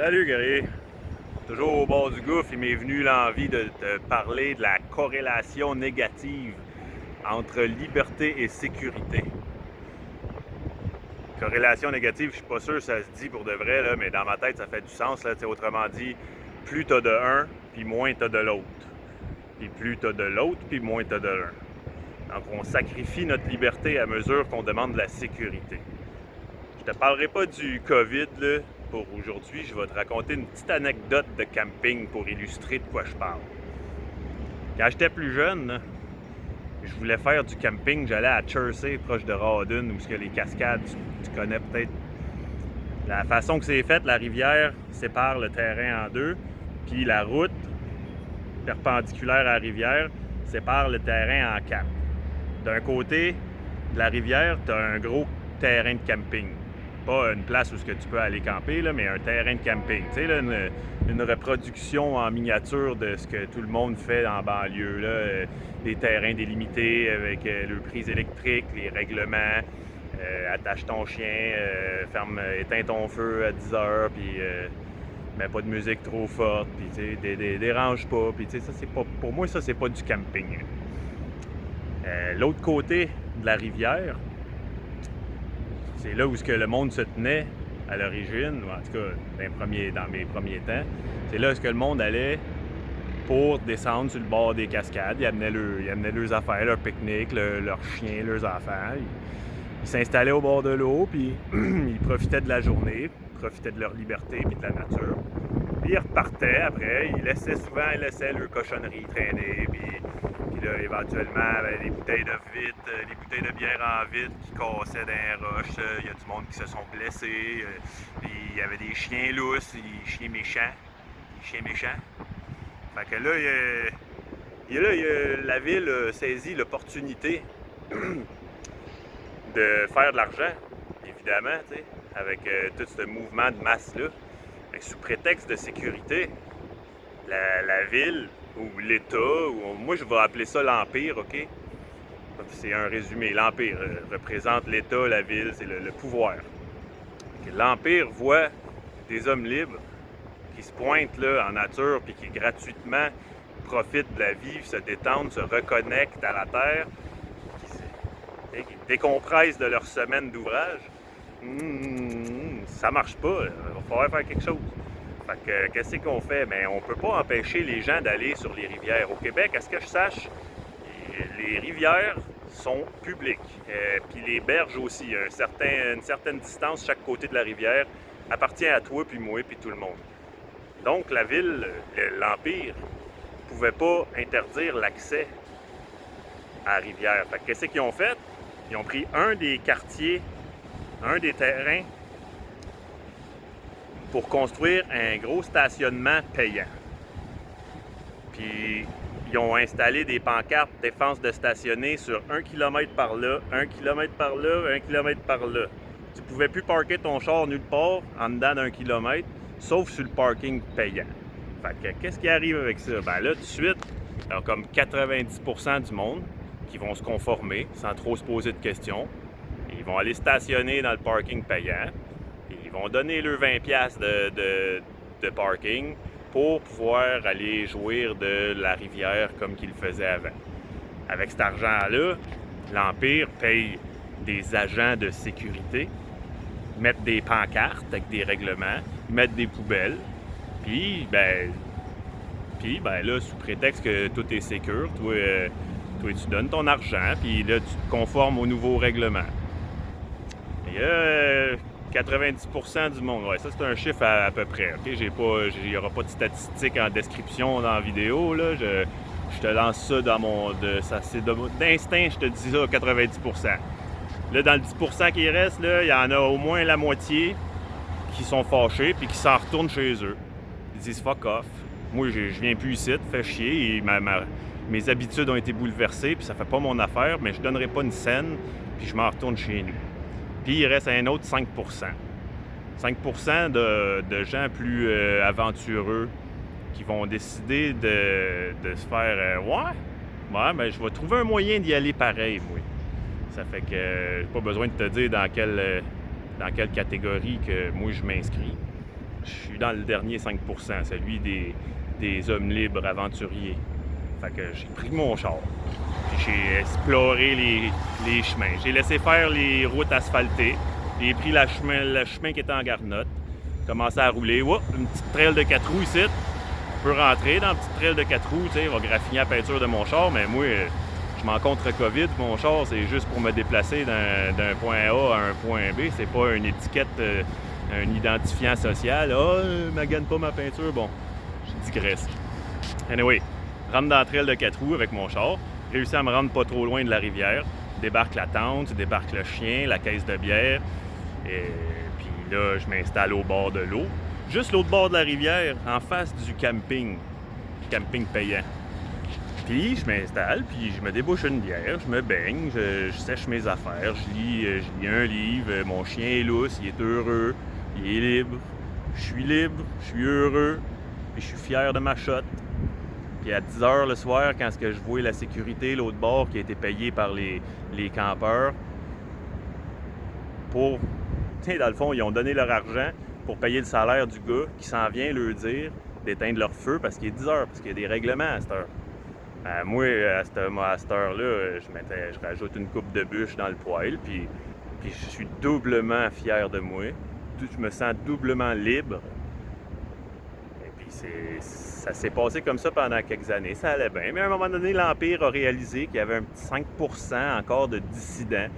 Salut Gary! Toujours au bord du gouffre, il m'est venu l'envie de te parler de la corrélation négative entre liberté et sécurité. Corrélation négative, je suis pas sûr que ça se dit pour de vrai, là, mais dans ma tête, ça fait du sens. Là, autrement dit, plus t'as de un, puis moins t'as de l'autre. Puis plus t'as de l'autre, puis moins t'as de l'un. Donc on sacrifie notre liberté à mesure qu'on demande de la sécurité. Je te parlerai pas du COVID là, pour aujourd'hui, je vais te raconter une petite anecdote de camping pour illustrer de quoi je parle. Quand j'étais plus jeune, là, je voulais faire du camping, j'allais à Chersey, proche de Rawdon, où il y a les cascades, tu connais peut-être. La façon que c'est fait, la rivière sépare le terrain en deux, puis la route perpendiculaire à la rivière sépare le terrain en quatre. D'un côté de la rivière, tu as un gros terrain de camping. Pas une place où tu peux aller camper, là, mais un terrain de camping. Tu sais, là, une reproduction en miniature de ce que tout le monde fait en banlieue. Là, des terrains délimités avec le prise électrique, les règlements, attache ton chien, éteins ton feu à 10 heures, puis mets pas de musique trop forte, puis dérange pas. Puis ça, c'est pas, pour moi, ça, c'est pas du camping. L'autre côté de la rivière, c'est là où le monde se tenait à l'origine, ou en tout cas dans mes premiers temps. C'est là où le monde allait pour descendre sur le bord des cascades. Ils amenaient leurs affaires, leur pique-nique, leurs chiens, leurs enfants. Ils s'installaient au bord de l'eau, puis ils profitaient de la journée, ils profitaient de leur liberté et de la nature. Puis ils repartaient après, ils laissaient leurs cochonneries traîner, puis là, éventuellement, les bouteilles de bière en vitre qui cassaient dans les roches. Il y a du monde qui se sont blessés. Il y avait des chiens lousses, des chiens méchants. Fait que là, la ville a saisi l'opportunité de faire de l'argent, évidemment, avec tout ce mouvement de masse-là. Sous prétexte de sécurité, la ville ou l'État, ou moi je vais appeler ça l'Empire, OK? C'est un résumé. L'Empire représente l'État, la ville, c'est le pouvoir. L'Empire voit des hommes libres qui se pointent là en nature puis qui gratuitement profitent de la vie, se détendent, se reconnectent à la terre, qui décompressent de leur semaine d'ouvrage. Ça marche pas, il va falloir faire quelque chose. Fait que, qu'est-ce qu'on fait? Mais on peut pas empêcher les gens d'aller sur les rivières. Au Québec, à ce que je sache, les rivières sont publiques. Puis les berges aussi. Une certaine distance chaque côté de la rivière appartient à toi, puis moi, puis tout le monde. Donc la ville, l'Empire, ne pouvait pas interdire l'accès à la rivière. Fait que qu'est-ce qu'ils ont fait? Ils ont pris un des quartiers, un des terrains, pour construire un gros stationnement payant. Puis, ils ont installé des pancartes défense de stationner sur 1 km par là, 1 km par là, 1 km par là. Tu pouvais plus parker ton char nulle part en dedans d'1 km, sauf sur le parking payant. Fait que, qu'est-ce qui arrive avec ça? Ben là, tout de suite, il y a comme 90% du monde qui vont se conformer sans trop se poser de questions. Ils vont aller stationner dans le parking payant. Ils vont donner leurs 20$ de parking pour pouvoir aller jouir de la rivière comme qu'ils le faisaient avant. Avec cet argent-là, l'Empire paye des agents de sécurité, mettent des pancartes avec des règlements, mettent des poubelles, puis là, sous prétexte que tout est sécure, toi tu donnes ton argent, puis là, tu te conformes aux nouveaux règlements. Et là, 90% du monde. Ouais, ça c'est un chiffre à peu près. Okay? Il n'y aura pas de statistiques en description dans la vidéo. Là. Je te lance ça d'instinct, je te dis ça 90%. Là, dans le 10% qui reste, là, il y en a au moins la moitié qui sont fâchés puis qui s'en retournent chez eux. Ils disent fuck off. Moi, je viens plus ici, fais chier. Et mes habitudes ont été bouleversées, puis ça fait pas mon affaire, mais je donnerai pas une scène, puis je m'en retourne chez nous. Puis il reste un autre 5%. 5% de gens plus aventureux qui vont décider de se faire ben je vais trouver un moyen d'y aller pareil, moi. Ça fait que j'ai pas besoin de te dire dans quelle catégorie que moi je m'inscris. je suis dans le dernier 5%, celui des hommes libres aventuriers. Fait que j'ai pris mon char, puis j'ai exploré les chemins. J'ai laissé faire les routes asphaltées. J'ai pris le chemin qui était en garnotte. Commencé à rouler. Oups, une petite trail de 4 roues ici. Je peux rentrer dans la petite trail de 4 roues, tu sais, il va graffiner la peinture de mon char, mais moi, je m'en contre COVID. Mon char, c'est juste pour me déplacer d'un point A à un point B. C'est pas une étiquette, un identifiant social. Magane pas ma peinture. Bon, je digresse. Anyway, rentre dans la trail de 4 roues avec mon char. Réussis à me rendre pas trop loin de la rivière. Débarque la tente, débarque le chien, la caisse de bière. Et puis là, je m'installe au bord de l'eau. Juste l'autre bord de la rivière, en face du camping payant. Puis je m'installe, puis je me débouche une bière, je me baigne, je sèche mes affaires, je lis un livre, mon chien est lousse, il est heureux, il est libre, je suis heureux, puis je suis fier de ma shot. Puis à 10h le soir, quand je vois la sécurité, l'autre bord qui a été payé par les campeurs, pour... Tiens, dans le fond, ils ont donné leur argent pour payer le salaire du gars qui s'en vient leur dire d'éteindre leur feu parce qu'il est 10h, parce qu'il y a des règlements à cette heure. Moi, à cette heure-là, je rajoute une coupe de bûche dans le poêle, puis je suis doublement fier de moi. Je me sens doublement libre. Et puis ça s'est passé comme ça pendant quelques années, ça allait bien. Mais à un moment donné, l'Empire a réalisé qu'il y avait un petit 5% encore de dissidents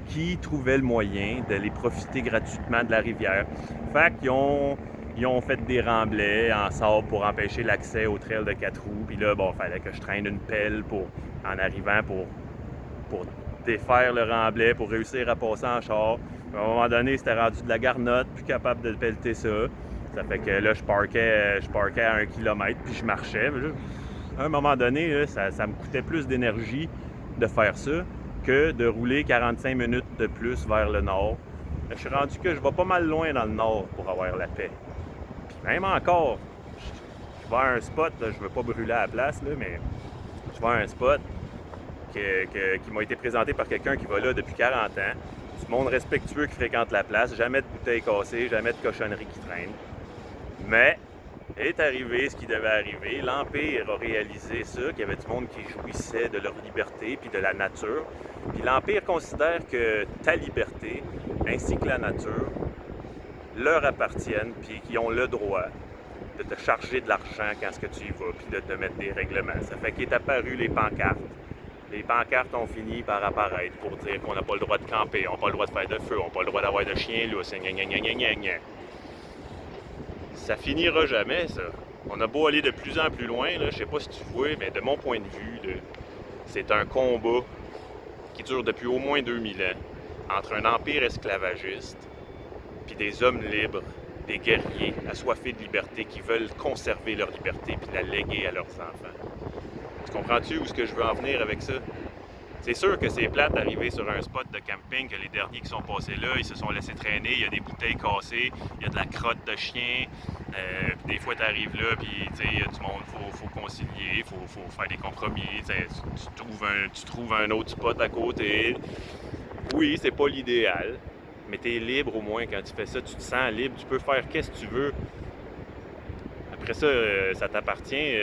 qui trouvaient le moyen d'aller profiter gratuitement de la rivière. Fait qu'ils ont fait des remblais en sable pour empêcher l'accès au trail de 4 roues. Puis là, bon, il fallait que je traîne une pelle en arrivant pour défaire le remblai, pour réussir à passer en char. À un moment donné, c'était rendu de la garnotte, plus capable de pelleter ça. Ça fait que là, je parquais à 1 kilomètre, puis je marchais. À un moment donné, là, ça me coûtait plus d'énergie de faire ça que de rouler 45 minutes de plus vers le nord. Je suis rendu que je vais pas mal loin dans le nord pour avoir la paix. Puis même encore, je vais à un spot, là, je veux pas brûler à la place, là, mais je vais à un spot qui m'a été présenté par quelqu'un qui va là depuis 40 ans. Du monde respectueux qui fréquente la place, jamais de bouteilles cassées, jamais de cochonneries qui traînent. Mais est arrivé ce qui devait arriver. L'Empire a réalisé ça, qu'il y avait du monde qui jouissait de leur liberté puis de la nature. Puis l'Empire considère que ta liberté, ainsi que la nature, leur appartiennent puis qu'ils ont le droit de te charger de l'argent quand ce que tu y vas puis de te mettre des règlements. Ça fait qu'est apparu les pancartes. Les pancartes ont fini par apparaître pour dire qu'on n'a pas le droit de camper, on n'a pas le droit de faire de feu, on n'a pas le droit d'avoir de chiens lousse, gna. Ça finira jamais, ça. On a beau aller de plus en plus loin, là, je sais pas si tu vois, mais de mon point de vue, là, c'est un combat qui dure depuis au moins 2000 ans entre un empire esclavagiste puis des hommes libres, des guerriers assoiffés de liberté qui veulent conserver leur liberté puis la léguer à leurs enfants. Tu comprends-tu où est-ce que je veux en venir avec ça? C'est sûr que c'est plate d'arriver sur un spot de camping, que les derniers qui sont passés là, ils se sont laissés traîner, il y a des bouteilles cassées, il y a de la crotte de chien. Des fois, tu arrives là, puis il y a du monde, faut concilier, faut faire des compromis. Tu trouves un autre spot à côté. Oui, c'est pas l'idéal, mais tu es libre au moins quand tu fais ça, tu te sens libre, tu peux faire qu'est-ce que tu veux. Après ça, ça t'appartient,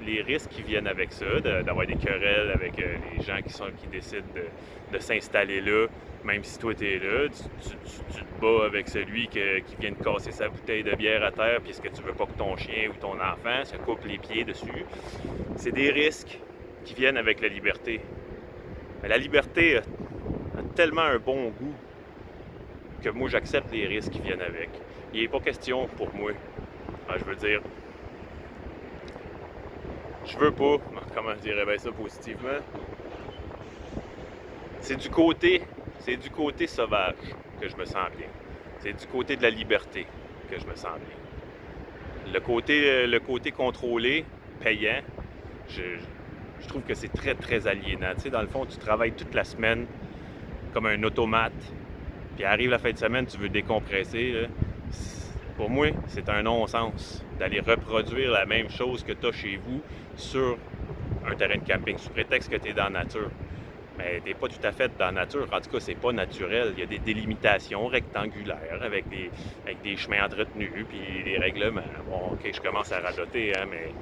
les risques qui viennent avec ça, d'avoir des querelles avec les gens qui décident de s'installer là, même si toi t'es là, tu te bats avec celui qui vient de casser sa bouteille de bière à terre, puis est-ce que tu veux pas que ton chien ou ton enfant se coupe les pieds dessus. C'est des risques qui viennent avec la liberté. Mais la liberté a tellement un bon goût que moi j'accepte les risques qui viennent avec. Il n'est pas question pour moi. Je veux dire, je veux pas, comment je dirais bien ça positivement, c'est du côté sauvage que je me sens bien. C'est du côté de la liberté que je me sens bien. Le côté contrôlé, payant, je trouve que c'est très, très aliénant. Tu sais, dans le fond, tu travailles toute la semaine comme un automate, puis arrive la fin de semaine, tu veux décompresser, là. Pour moi, c'est un non-sens d'aller reproduire la même chose que tu as chez vous sur un terrain de camping, sous prétexte que tu es dans la nature. Mais t'es pas tout à fait dans la nature. En tout cas, c'est pas naturel. Il y a des délimitations rectangulaires avec des chemins entretenus, puis des règlements. Bon, ok, je commence à radoter, hein, mais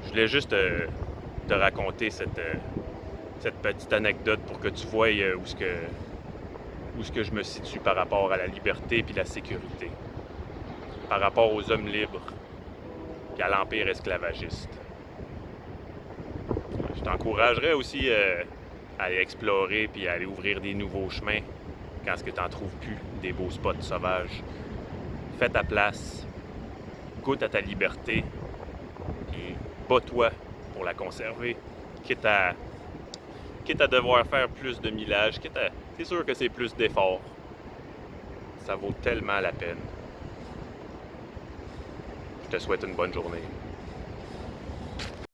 je voulais juste te raconter cette petite anecdote pour que tu vois où ce que je me situe par rapport à la liberté puis la sécurité, par rapport aux hommes libres puis à l'empire esclavagiste. Je t'encouragerais aussi à aller explorer puis à aller ouvrir des nouveaux chemins quand ce que tu n'en trouves plus des beaux spots sauvages. Fais ta place, goûte à ta liberté et bats-toi pour la conserver, quitte à, quitte à devoir faire plus de millage, c'est sûr que c'est plus d'efforts. Ça vaut tellement la peine. Je te souhaite une bonne journée.